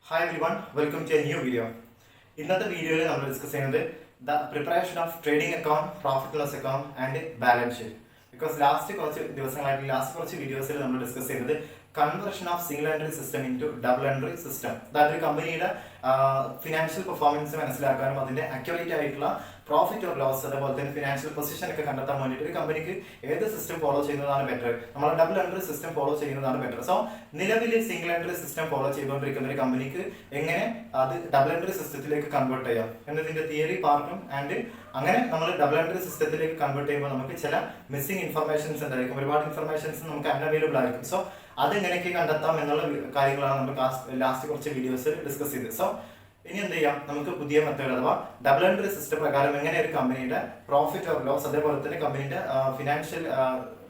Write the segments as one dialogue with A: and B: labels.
A: Hi everyone, welcome to a new video. ഇന്നത്തെ വീഡിയോയിൽ നമ്മൾ ഡിസ്കസ് ചെയ്യുന്നത് the preparation of trading account, profit loss account and balance sheet. Because last കുറച്ച് വീഡിയോസിൽ നമ്മൾ ഡിസ്കസ് ചെയ്തത് conversion of single entry system into double entry system. അതായത് ഒരു കമ്പനിയുടെ ഫിനാൻഷ്യൽ പെർഫോമൻസ് മനസ്സിലാക്കാനും അതിന്റെ അക്യുറേറ്റ് ആയിട്ടുള്ള പ്രോഫിറ്റ് ഓർ ലോസ് അതേപോലെ തന്നെ ഫിനാൻഷ്യൽ പൊസിഷൻ ഒക്കെ കണ്ടെത്താൻ വേണ്ടിയിട്ട് ഒരു കമ്പനിക്ക് ഏത് സിസ്റ്റം ഫോളോ ചെയ്യുന്നതാണ് ബെറ്റർ, നമ്മൾ ഡബിൾ എൻട്രി സിസ്റ്റം ഫോളോ ചെയ്യുന്നതാണ് ബെറ്റർ. സോ നിലവിൽ സിംഗിൾ എൻട്രി സിസ്റ്റം ഫോളോ ചെയ്തുകൊണ്ടിരിക്കുന്ന ഒരു കമ്പനിക്ക് എങ്ങനെ അത് ഡബിൾ എൻട്രി സിസ്റ്റത്തിലേക്ക് കൺവേർട്ട് ചെയ്യാം എന്നതിന്റെ തിയറി പാർട്ടും ആൻഡ് അങ്ങനെ നമ്മൾ ഡബിൾ എൻട്രി സിസ്റ്റത്തിലേക്ക് കൺവേർട്ട് ചെയ്യുമ്പോൾ നമുക്ക് ചില മിസ്സിംഗ് ഇൻഫർമേഷൻസ് ഉണ്ടായിരിക്കും, ഒരുപാട് ഇൻഫർമേഷൻസ് നമുക്ക് അൺഅവൈലബിൾ ആയിരിക്കും. സോ അതെങ്ങനെയൊക്കെ കണ്ടെത്താം എന്നുള്ള കാര്യങ്ങളാണ് നമ്മൾ ലാസ്റ്റ് കുറച്ച് വീഡിയോസിൽ ഡിസ്കസ് ചെയ്തത്. സോ ഇനി എന്ത് ചെയ്യാം, നമുക്ക് പുതിയ മെത്തേഡ് അഥവാ ഡബിൾ എൻട്രി സിസ്റ്റം പ്രകാരം എങ്ങനെ ഒരു കമ്പനിയുടെ പ്രോഫിറ്റ് ഓർ ലോസ് അതേപോലെ തന്നെ കമ്പനിയുടെ ഫിനാൻഷ്യൽ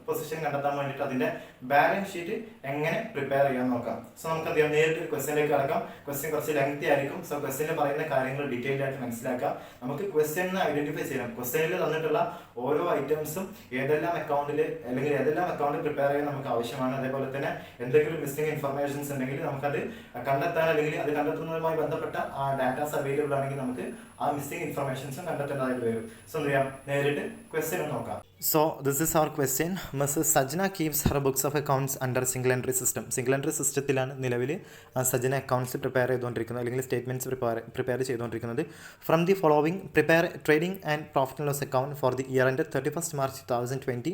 A: പൊസിഷൻ കണ്ടെത്താൻ വേണ്ടിയിട്ട് അതിന്റെ ബാലൻസ് ഷീറ്റ് എങ്ങനെ പ്രിപ്പയർ ചെയ്യാൻ നോക്കാം. സോ നമുക്ക് എന്ത് ചെയ്യാം, നേരിട്ട് ക്വസ്റ്റ്യനിലേക്ക് കടക്കാം. ക്വസ്റ്റ്യൻ കുറച്ച് ലെങ്തി ആയിരിക്കും. സോ ക്വസ്റ്റ്യനിൽ പറയുന്ന കാര്യങ്ങൾ ഡീറ്റെയിൽ ആയിട്ട് മനസ്സിലാക്കാം. നമുക്ക് ക്വസ്റ്റ്യൻ ഐഡന്റിഫൈ ചെയ്യണം. ക്വസ്റ്റ്യനിൽ തന്നിട്ടുള്ള ഓരോ ഐറ്റംസും ഏതെല്ലാം അക്കൗണ്ടിൽ അല്ലെങ്കിൽ ഏതെല്ലാം അക്കൗണ്ടിൽ പ്രിപ്പയർ ചെയ്യാൻ നമുക്ക് ആവശ്യമാണ്. അതേപോലെ തന്നെ എന്തെങ്കിലും മിസ്സിംഗ് ഇൻഫർമേഷൻസ് ഉണ്ടെങ്കിൽ നമുക്കത് കണ്ടെത്താൻ അല്ലെങ്കിൽ അത് കണ്ടെത്തുന്നതുമായി ബന്ധപ്പെട്ട ആ ഡാറ്റാസ് അവൈലബിൾ ആണെങ്കിൽ നമുക്ക് ആ മിസ്സിംഗ് ഇൻഫർമേഷൻസും കണ്ടെത്തേണ്ടതായിട്ട് വരും. സോ എന്ത് ചെയ്യാം, നേരിട്ട് ക്വസ്റ്റ്യൻ നോക്കാം. So this is our question. Mrs. Sajna keeps her books of accounts under single entry system. Single entry സിസ്റ്റത്തിലാണ് നിലവിൽ സജന അക്കൗണ്ട്സ് പ്രിപ്പയർ ചെയ്തുകൊണ്ടിരിക്കുന്നത് അല്ലെങ്കിൽ സ്റ്റേറ്റ്മെൻറ്റ്സ് പ്രിപ്പയർ ചെയ്തുകൊണ്ടിരിക്കുന്നത്. From the following prepare trading and profit and loss account for the year end 31st March 2020.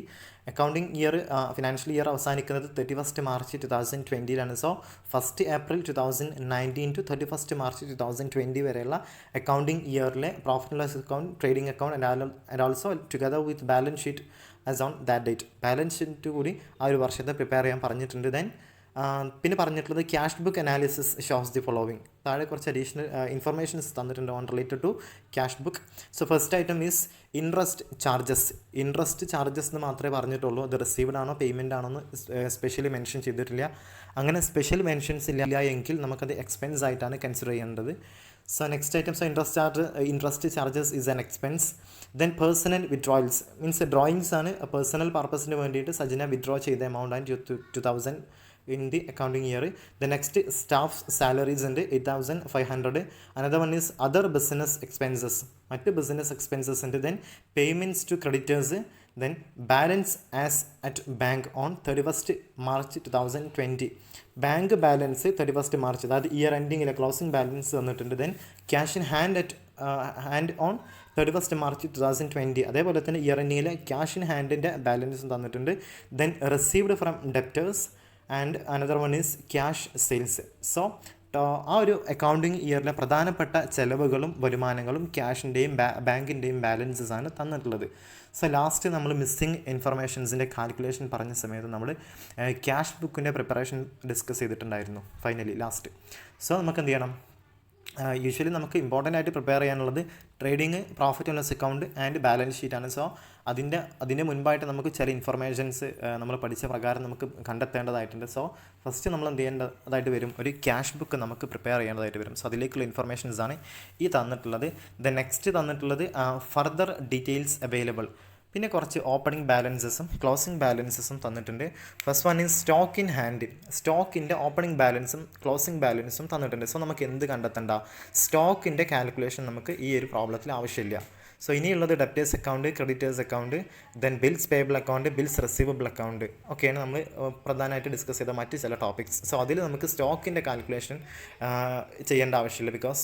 A: Accounting year financial year അവസാനിക്കുന്നത് 31st March 2020ലാണ്. So 1st April 2019 to 31st March 2020 വരെയുള്ള accounting ഇയറിലെ profit and loss account, trading account and also together with balance sheet as on that date. Balance sheet കൂടി ആ ഒരു വർഷത്തെ prepare ചെയ്യാൻ പറഞ്ഞിട്ടുണ്ട്. ദെൻ പിന്നെ പറഞ്ഞിട്ടുള്ളത് cash book analysis shows the following. താഴെ കുറച്ച് അഡീഷണൽ ഇൻഫർമേഷൻസ് തന്നിട്ടുണ്ട് on related to cash book. So first item is interest charges. Interest charges എന്ന് മാത്രമേ പറഞ്ഞിട്ടുള്ളൂ. അത് റിസീവ്ഡ് ആണോ പേയ്മെൻ്റ് ആണോ എന്ന് സ്പെഷ്യലി മെൻഷൻ ചെയ്തിട്ടില്ല. അങ്ങനെ സ്പെഷ്യൽ മെൻഷൻസ് ഇല്ല എങ്കിൽ നമുക്കത് എക്സ്പെൻസ് ആയിട്ടാണ് കൺസിഡർ ചെയ്യേണ്ടത്. So next item, so interest charges is an expense. Then personal withdrawals means drawings ആണ് പേഴ്സണൽ പർപ്പസിന് വേണ്ടിയിട്ട് സജന വിഡ്രോ ചെയ്ത എമൗണ്ട് ആണ് 2000 in the accounting year. The next staff salaries ഉണ്ട് 8500. Another one is other business expenses. മറ്റ് business expenses ഉണ്ട്. Then payments to creditors. Then balance as at bank on 31st March 2020. Bank balance 31st March, അതായത് year എൻഡിങ്ങിലെ closing balance തന്നിട്ടുണ്ട്. Then cash in hand on 31st March 2020. അതേപോലെ തന്നെ year എൻഡിങ്ങിലെ cash in ഹാൻഡിൻ്റെ ബാലൻസും തന്നിട്ടുണ്ട്. Then received from debtors and another one is cash sales. So ആ ഒരു accounting ഇയറിലെ പ്രധാനപ്പെട്ട ചെലവുകളും വരുമാനങ്ങളും ക്യാഷിൻ്റെയും ബാങ്കിൻ്റെയും ബാലൻസസ് ആണ് തന്നിട്ടുള്ളത്. സോ ലാസ്റ്റ് നമ്മൾ മിസ്സിംഗ് ഇൻഫർമേഷൻസിൻ്റെ കാൽക്കുലേഷൻ പറഞ്ഞ സമയത്ത് നമ്മൾ ക്യാഷ് ബുക്കിൻ്റെ പ്രിപ്പറേഷൻ ഡിസ്കസ് ചെയ്തിട്ടുണ്ടായിരുന്നു ഫൈനലി ലാസ്റ്റ്. സോ നമുക്ക് എന്ത് ചെയ്യണം, യൂഷ്വലി നമുക്ക് ഇമ്പോർട്ടൻ്റ് ആയിട്ട് പ്രിപ്പയർ ചെയ്യാനുള്ളത് trading, profit and loss account and balance ഷീറ്റാണ്. സോ അതിൻ്റെ മുൻപായിട്ട് നമുക്ക് ചില ഇൻഫർമേഷൻസ് നമ്മൾ പഠിച്ച പ്രകാരം നമുക്ക് കണ്ടെത്തേണ്ടതായിട്ടുണ്ട്. സോ ഫസ്റ്റ് നമ്മൾ എന്ത് ചെയ്യേണ്ടതായിട്ട് വരും, ഒരു ക്യാഷ് ബുക്ക് നമുക്ക് പ്രിപ്പയർ ചെയ്യേണ്ടതായിട്ട് വരും. സോ അതിലേക്കുള്ള ഇൻഫർമേഷൻസ് ആണ് ഈ തന്നിട്ടുള്ളത്. ദെൻ നെക്സ്റ്റ് തന്നിട്ടുള്ളത് ഫർദർ ഡീറ്റെയിൽസ് അവൈലബിൾ. പിന്നെ കുറച്ച് ഓപ്പണിംഗ് ബാലൻസസും ക്ലോസിംഗ് ബാലൻസസും തന്നിട്ടുണ്ട്. First one is stock in hand. സ്റ്റോക്കിൻ്റെ ഓപ്പണിംഗ് ബാലൻസും ക്ലോസിംഗ് ബാലൻസും തന്നിട്ടുണ്ട്. സോ നമുക്ക് എന്ത് കണ്ടെത്തണ്ട, സ്റ്റോക്കിൻ്റെ കാൽക്കുലേഷൻ നമുക്ക് ഈ ഒരു പ്രോബ്ലത്തിൽ ആവശ്യമില്ല. സോ ഇനിയുള്ളത് debtors account, creditors account, then bills payable account, bills receivable account ഒക്കെയാണ് നമ്മൾ പ്രധാനമായിട്ട് ഡിസ്കസ് ചെയ്ത മറ്റ് ചില ടോപ്പിക്സ്. സോ അതിൽ നമുക്ക് സ്റ്റോക്കിൻ്റെ കാൽക്കുലേഷൻ ചെയ്യേണ്ട ആവശ്യമില്ല, ബിക്കോസ്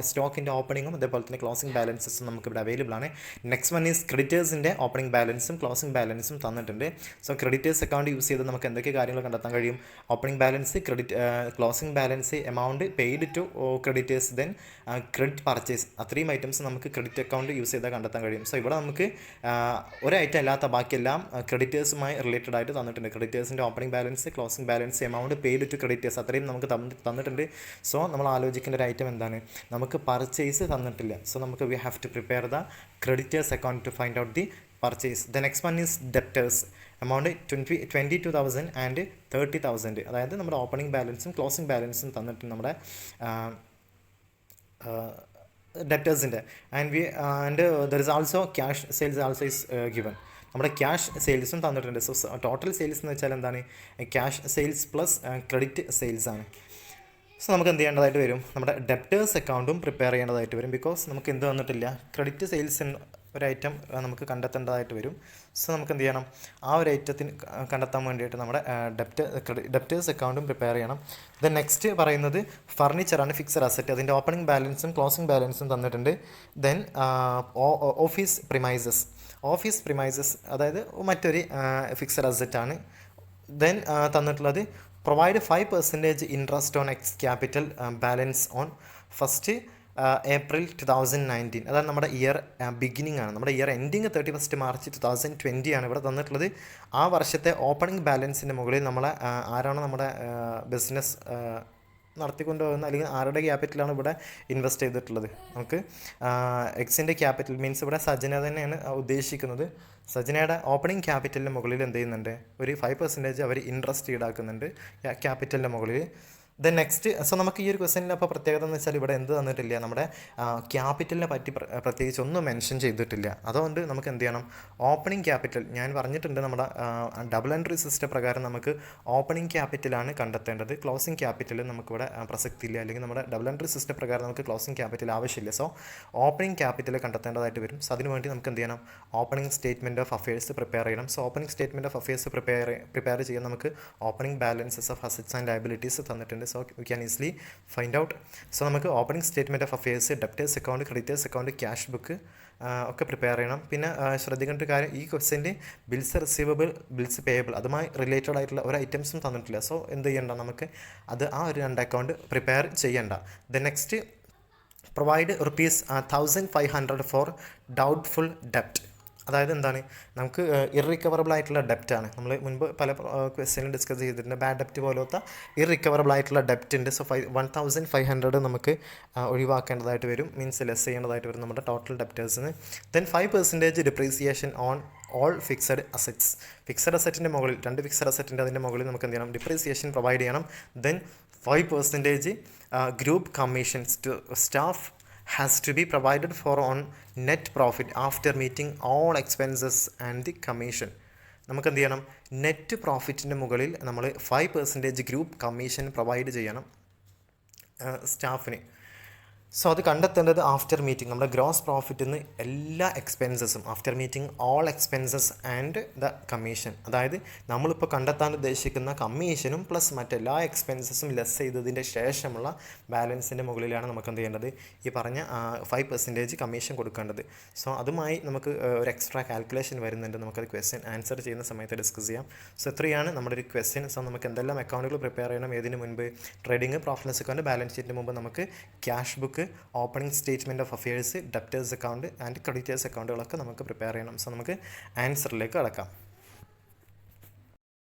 A: സ്റ്റോക്കിൻ്റെ ഓപ്പണിങ്ങും അതേപോലെ തന്നെ ക്ലോസിംഗ് ബാലൻസസും നമുക്ക് ഇവിടെ അവൈലബിൾ ആണ്. നെക്സ്റ്റ് വൺ ഈസ് ക്രെഡിറ്റേഴ്സിൻ്റെ ഓപ്പണിംഗ് ബാലൻസും ക്ലോസിംഗ് ബാലൻസും തന്നിട്ടുണ്ട്. സോ ക്രെഡിറ്റേഴ്സ് അക്കൗണ്ട് യൂസ് ചെയ്ത് നമുക്ക് എന്തൊക്കെ കാര്യങ്ങൾ കണ്ടെത്താൻ കഴിയും, opening balance, closing balance, amount paid to creditors, then credit purchase, അത്രയും ഐറ്റംസ് നമുക്ക് ക്രെഡിറ്റ് അക്കൗണ്ട് യൂസ് ചെയ്താൽ കണ്ടെത്താൻ കഴിയും. സോ ഇവിടെ നമുക്ക് ഒരു ഐറ്റം അല്ലാത്ത ബാക്കിയെല്ലാം ക്രെഡിറ്റേഴ്സുമായി റിലേറ്റഡ് ആയിട്ട് തന്നിട്ടുണ്ട്. ക്രെഡിറ്റേഴ്സിൻ്റെ opening balance, closing balance, amount paid to creditors അത്രയും നമുക്ക് തന്നിട്ടുണ്ട്. സോ നമ്മൾ ആലോചിക്കേണ്ട ഒരു ഐറ്റം എന്താണ്, നമുക്ക് പർച്ചേസ് തന്നിട്ടില്ല. സോ നമുക്ക് we have to prepare the creditors account to find out the purchase. The next one is debtors. Amount 22,000 and 30,000. അതായത് നമ്മുടെ ഓപ്പണിംഗ് ബാലൻസും ക്ലോസിംഗ് ബാലൻസും തന്നിട്ടുണ്ട് നമ്മുടെ ഡെപ്റ്റേഴ്സിൻ്റെ. And there is also cash sales also is given. നമ്മുടെ cash സെയിൽസും തന്നിട്ടുണ്ട്. സോ ടോട്ടൽ സെയിൽസ് എന്ന് വെച്ചാൽ എന്താണ്, cash sales plus credit sales ആണ്. സോ നമുക്ക് എന്ത് ചെയ്യേണ്ടതായിട്ട് വരും, നമ്മുടെ ഡെപ്റ്റേഴ്സ് അക്കൗണ്ടും പ്രിപ്പയർ ചെയ്യേണ്ടതായിട്ട് വരും. ബിക്കോസ് നമുക്ക് എന്ത് വന്നിട്ടില്ല, ക്രെഡിറ്റ് സെയിൽസ് ഒരു ഐറ്റം നമുക്ക് കണ്ടെത്തേണ്ടതായിട്ട് വരും. സോ നമുക്ക് എന്ത് ചെയ്യണം, ആ ഒരു ഐറ്റത്തിന് കണ്ടെത്താൻ വേണ്ടിയിട്ട് നമ്മുടെ ഡെപ്റ്റേഴ്സ് അക്കൗണ്ടും പ്രിപ്പയർ ചെയ്യണം. ദെൻ നെക്സ്റ്റ് പറയുന്നത് ഫർണിച്ചറാണ്, ഫിക്സഡ് അസറ്റ്. അതിൻ്റെ ഓപ്പണിംഗ് ബാലൻസും ക്ലോസിംഗ് ബാലൻസും തന്നിട്ടുണ്ട്. ദെൻ ഓഫീസ് പ്രിമൈസസ് അതായത് മറ്റൊരു ഫിക്സഡ് അസറ്റാണ്. ദെൻ തന്നിട്ടുള്ളത് provide 5% interest on X capital balance on first April 2019. അതാണ് നമ്മുടെ ഇയർ ബിഗിനിങ് ആണ്. നമ്മുടെ ഇയർ എൻഡിങ് 31 മാർച്ച് 2020 ആണ് ഇവിടെ തന്നിട്ടുള്ളത്. ആ വർഷത്തെ ഓപ്പണിംഗ് ബാലൻസിൻ്റെ മുകളിൽ നമ്മളെ ആരാണ് നമ്മുടെ ബിസിനസ് നടത്തിക്കൊണ്ട് പോകുന്ന അല്ലെങ്കിൽ ആരുടെ ക്യാപിറ്റലാണ് ഇവിടെ ഇൻവെസ്റ്റ് ചെയ്തിട്ടുള്ളത്. നമുക്ക് എക്സിൻ്റെ ക്യാപിറ്റൽ മീൻസ് ഇവിടെ സജന തന്നെയാണ് ഉദ്ദേശിക്കുന്നത്. സജനയുടെ ഓപ്പണിംഗ് ക്യാപിറ്റലിൻ്റെ മുകളിൽ എന്ത് ചെയ്യുന്നുണ്ട്, ഒരു 5% അവർ ഇൻട്രസ്റ്റ് ഈടാക്കുന്നുണ്ട് ക്യാപിറ്റലിൻ്റെ മുകളിൽ. ദെൻ നെക്സ്റ്റ്, സോ നമുക്ക് ഈ ഒരു ക്വസ്റ്റ്യനിൽ അപ്പോൾ പ്രത്യേകത എന്ന് വെച്ചാൽ ഇവിടെ എന്ത് തന്നിട്ടില്ല, നമ്മുടെ ക്യാപിറ്റലിനെ പറ്റി പ്രത്യേകിച്ച് ഒന്നും മെൻഷൻ ചെയ്തിട്ടില്ല. അതുകൊണ്ട് നമുക്ക് എന്ത് ചെയ്യണം, ഓപ്പണിംഗ് ക്യാപിറ്റൽ ഞാൻ പറഞ്ഞിട്ടുണ്ട്, നമ്മുടെ ഡബിൾ എൻട്രി സിസ്റ്റം പ്രകാരം നമുക്ക് ഓപ്പണിംഗ് ക്യാപിറ്റലാണ് കണ്ടെത്തേണ്ടത്. ക്ലോസിംഗ് ക്യാപിറ്റൽ നമുക്കിവിടെ പ്രസക്തിയില്ല, അല്ലെങ്കിൽ നമ്മുടെ ഡബിൾ എൻട്രി സിസ്റ്റം പ്രകാരം നമുക്ക് ക്ലോസിംഗ് ക്യാപിറ്റൽ ആവശ്യമില്ല. സോ ഓപ്പണിംഗ് ക്യാപിറ്റൽ കണ്ടെത്തേണ്ടതായിട്ട് വരും. സോ അതിനുവേണ്ടി നമുക്ക് എന്ത് ചെയ്യണം, opening statement of affairs prepare ചെയ്യണം. So opening statement of affairs prepare ചെയ്യാൻ നമുക്ക് opening balances of assets and liabilities തന്നിട്ടുണ്ട്. So we can easily find out. So നമുക്ക് opening statement of affairs, debtors account, creditors account, cash book ഒക്കെ prepare ചെയ്യണം. പിന്നെ ശ്രദ്ധിക്കേണ്ട ഒരു കാര്യം, ഈ ക്വസ്റ്റ്യൻ്റെ ബിൽസ് റിസീവബിൾ, ബിൽസ് പേയബിൾ അതുമായി റിലേറ്റഡ് ആയിട്ടുള്ള ഒരു ഐറ്റംസും തന്നിട്ടില്ല. സോ എന്ത് ചെയ്യണ്ട, നമുക്ക് അത് ആ ഒരു 2 അക്കൗണ്ട് പ്രിപ്പയർ ചെയ്യണ്ട. Then next, provide ₹1500 for doubtful ഡെപ്റ്റ്. അതായത് എന്താണ്, നമുക്ക് ഇറിക്കവറബിൾ ആയിട്ടുള്ള ഡെപ്റ്റാണ്. നമ്മൾ മുൻപ് പല ക്വസ്റ്റ്യനിൽ ഡിസ്കസ് ചെയ്തിട്ടുണ്ട്. ബാഡ് ഡെപ്റ്റ് പോലത്തെ ഇറിക്കവറബിൾ ആയിട്ടുള്ള ഡെപ്റ്റ് ഉണ്ട്. സോ 1500 നമുക്ക് ഒഴിവാക്കേണ്ടതായിട്ട് വരും, മീൻസ് ലെസ് ചെയ്യേണ്ടതായിട്ട് വരും നമ്മുടെ ടോട്ടൽ ഡെപ്റ്റേഴ്സിന്. Then 5% depreciation on all fixed assets. Fixed അസറ്റിൻ്റെ മുകളിൽ 2 ഫിക്സഡ് അസറ്റിൻ്റെ അതിൻ്റെ മുകളിൽ നമുക്ക് എന്ത് ചെയ്യണം, ഡിപ്രീസിയേഷൻ പ്രൊവൈഡ് ചെയ്യണം. Then 5% group commissions to staff has to be provided for on net profit after meeting all expenses and the commission. നമുക്ക് എന്ത് ചെയ്യണം, നെറ്റ് പ്രോഫിറ്റിൻ്റെ മുകളിൽ നമ്മൾ 5% ഗ്രൂപ്പ് കമ്മീഷൻ പ്രൊവൈഡ് ചെയ്യണം സ്റ്റാഫിന്. സോ അത് കണ്ടെത്തേണ്ടത് ആഫ്റ്റർ മീറ്റിംഗ്, നമ്മുടെ ഗ്രോസ് പ്രോഫിറ്റിൽ നിന്ന് എല്ലാ എക്സ്പെൻസസും after meeting all expenses and the commission. അതായത് നമ്മളിപ്പോൾ കണ്ടെത്താൻ ഉദ്ദേശിക്കുന്ന കമ്മീഷനും പ്ലസ് മറ്റെല്ലാ എക്സ്പെൻസസും ലെസ് ചെയ്തതിൻ്റെ ശേഷമുള്ള ബാലൻസിൻ്റെ മുകളിലാണ് നമുക്ക് എന്ത് ചെയ്യേണ്ടത്, ഈ പറഞ്ഞ 5% കമ്മീഷൻ കൊടുക്കേണ്ടത്. സോ അതുമായി നമുക്ക് ഒരു എക്സ്ട്രാ കാൽക്കുലേഷൻ വരുന്നുണ്ട്, നമുക്കത് ക്വസ്റ്റ്യൻ ആൻസർ ചെയ്യുന്ന സമയത്ത് ഡിസ്കസ് ചെയ്യാം. സോ ഇത്രയാണ് നമ്മുടെ ഒരു ക്വസ്റ്റ്യൻ. സോ നമുക്ക് എന്തെല്ലാം അക്കൗണ്ടുകൾ പ്രിപ്പയർ ചെയ്യണം, ഏതിന് മുൻപ് trading, profit loss account, balance ഷീറ്റിന് മുമ്പ് നമുക്ക് cash book, opening statement of affairs, debtors account and creditors അക്കൗണ്ടുകളൊക്കെ നമുക്ക് പ്രിപ്പയർ ചെയ്യണം. സോ നമുക്ക് ആൻസറിലേക്ക് കടക്കാം.